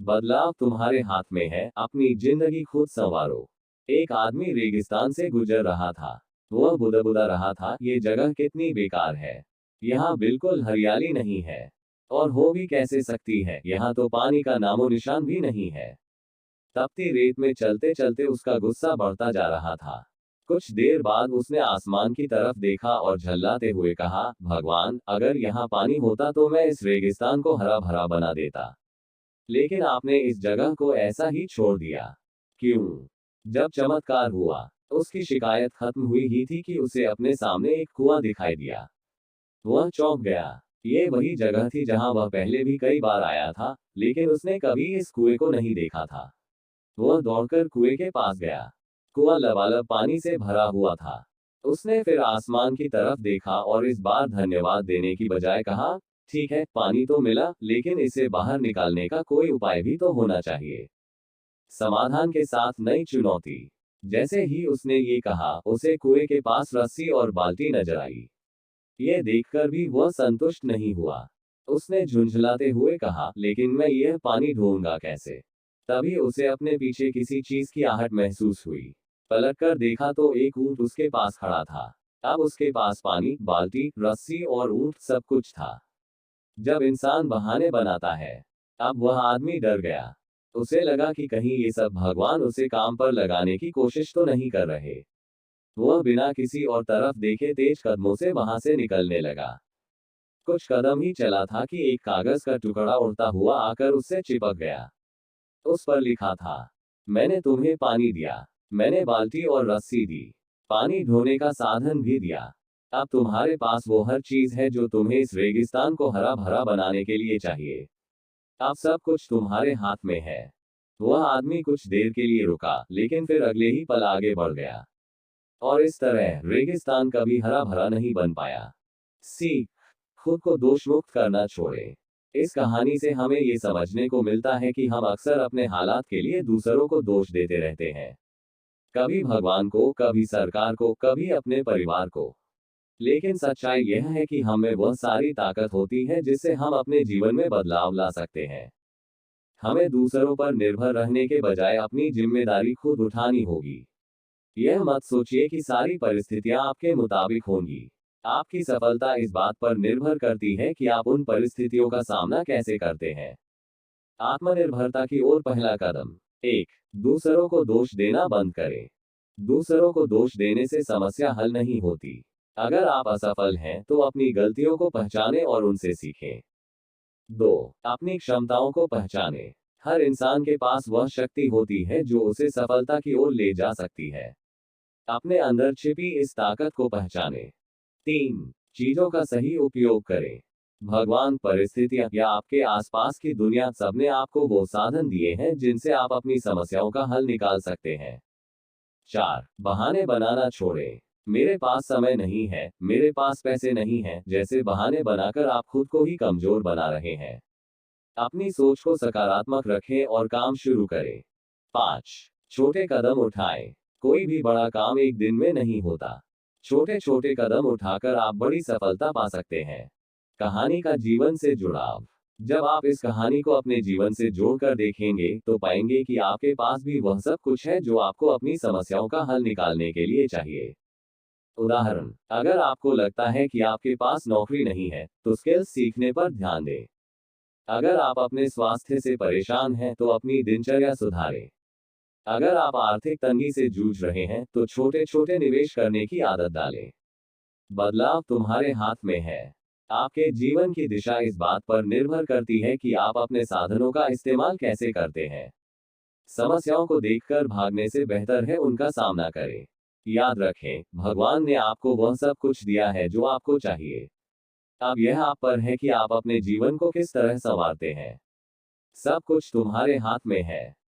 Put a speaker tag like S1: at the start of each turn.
S1: बदलाव तुम्हारे हाथ में है, अपनी जिंदगी खुद संवारो। एक आदमी रेगिस्तान से गुजर रहा था। वह बुदबुदा रहा था, ये जगह कितनी बेकार है। यहाँ बिल्कुल हरियाली नहीं है। और हो भी कैसे सकती है, यहाँ तो पानी का नामो निशान भी नहीं है। तपती रेत में चलते चलते उसका गुस्सा बढ़ता जा रहा था। कुछ देर बाद उसने आसमान की तरफ देखा और झल्लाते हुए कहा, भगवान, अगर यहाँ पानी होता तो मैं इस रेगिस्तान को हरा भरा बना देता। लेकिन आपने इस जगह को ऐसा ही छोड़ दिया। क्यों? जब चमत्कार हुआ, उसकी शिकायत खत्म हुई ही थी कि उसे अपने सामने एक कुआं दिखाई दिया। वह चौंक गया। ये वही जगह थी जहां वह पहले भी कई बार आया था, लेकिन उसने कभी इस कुएं को नहीं देखा था। वह दौड़कर कुएं के पास गया। कुआं लबालब पानी से भरा हुआ था। उसने फिर आसमान की तरफ देखा और इस बार धन्यवाद देने की बजाय कहा, ठीक है, पानी तो मिला, लेकिन इसे बाहर निकालने का कोई उपाय भी तो होना चाहिए। समाधान के साथ नई चुनौती। जैसे ही उसने ये कहा, उसे कुएं के पास रस्सी और बाल्टी नजर आई। ये देखकर भी वह संतुष्ट नहीं हुआ। उसने झुंझलाते हुए कहा, लेकिन मैं यह पानी ढूंढूंगा कैसे? तभी उसे अपने पीछे किसी चीज की आहट महसूस हुई। पलटकर देखा तो एक ऊंट उसके पास खड़ा था। अब उसके पास पानी, बाल्टी, रस्सी और ऊंट सब कुछ था। जब इंसान बहाने बनाता है, अब वह आदमी डर गया। उसे लगा कि कहीं ये सब भगवान उसे काम पर लगाने की कोशिश तो नहीं कर रहे। वह बिना किसी और तरफ देखे तेज कदमों से वहां से निकलने लगा। कुछ कदम ही चला था कि एक कागज का टुकड़ा उड़ता हुआ आकर उससे चिपक गया। उस पर लिखा था, मैंने तुम्हें पानी दिया, मैंने बाल्टी और रस्सी दी, पानी ढोने का साधन भी दिया। अब तुम्हारे पास वो हर चीज है जो तुम्हें इस रेगिस्तान को हरा भरा बनाने के लिए चाहिए। अब सब कुछ तुम्हारे हाथ में है। वह आदमी कुछ देर के लिए रुका, लेकिन फिर अगले ही पल आगे बढ़ गया। और इस तरह रेगिस्तान कभी हरा भरा नहीं बन पाया। सीख, खुद को दोष मुक्त करना छोड़ें। इस कहानी से हमें ये समझने को मिलता है कि हम अक्सर अपने हालात के लिए दूसरों को दोष देते रहते हैं। कभी भगवान को, कभी सरकार को, कभी अपने परिवार को। लेकिन सच्चाई यह है कि हम में वह सारी ताकत होती है जिससे हम अपने जीवन में बदलाव ला सकते हैं। हमें दूसरों पर निर्भर रहने के बजाय अपनी जिम्मेदारी खुद उठानी होगी। यह मत सोचिए कि सारी परिस्थितियां आपके मुताबिक होंगी। आपकी सफलता इस बात पर निर्भर करती है कि आप उन परिस्थितियों का सामना कैसे करते हैं। आत्मनिर्भरता की ओर पहला कदम। 1. दूसरों को दोष देना बंद करें। दूसरों को दोष देने से समस्या हल नहीं होती। अगर आप असफल हैं, तो अपनी गलतियों को पहचानें और उनसे सीखें। 2. अपनी क्षमताओं को पहचानें। हर इंसान के पास वह शक्ति होती है जो उसे सफलता की ओर ले जा सकती है। अपने अंदर छिपी इस ताकत को पहचानें। 3. चीजों का सही उपयोग करें। भगवान, परिस्थितियां या आपके आसपास की दुनिया, सबने आपको वो साधन दिए हैं जिनसे आप अपनी समस्याओं का हल निकाल सकते हैं। 4. बहाने बनाना छोड़ें। मेरे पास समय नहीं है, मेरे पास पैसे नहीं हैं, जैसे बहाने बनाकर आप खुद को ही कमजोर बना रहे हैं। अपनी सोच को सकारात्मक रखें और काम शुरू करें। 5. छोटे कदम उठाएं। कोई भी बड़ा काम एक दिन में नहीं होता। छोटे छोटे कदम उठाकर आप बड़ी सफलता पा सकते हैं। कहानी का जीवन से जुड़ाव। जब आप इस कहानी को अपने जीवन से जोड़कर देखेंगे, तो पाएंगे कि आपके पास भी वह सब कुछ है जो आपको अपनी समस्याओं का हल निकालने के लिए चाहिए। उदाहरण, अगर आपको लगता है कि आपके पास नौकरी नहीं है, तो स्किल्स सीखने पर ध्यान दें। अगर आप अपने स्वास्थ्य से परेशान हैं, तो अपनी दिनचर्या सुधारें। अगर आप आर्थिक तंगी से जूझ रहे हैं, तो छोटे छोटे निवेश करने की आदत डालें। बदलाव तुम्हारे हाथ में है। आपके जीवन की दिशा इस बात पर निर्भर करती है कि आप अपने साधनों का इस्तेमाल कैसे करते हैं। समस्याओं को देखकर भागने से बेहतर है उनका सामना करें। याद रखें, भगवान ने आपको वह सब कुछ दिया है जो आपको चाहिए। अब यह आप पर है कि आप अपने जीवन को किस तरह संवारते हैं। सब कुछ तुम्हारे हाथ में है।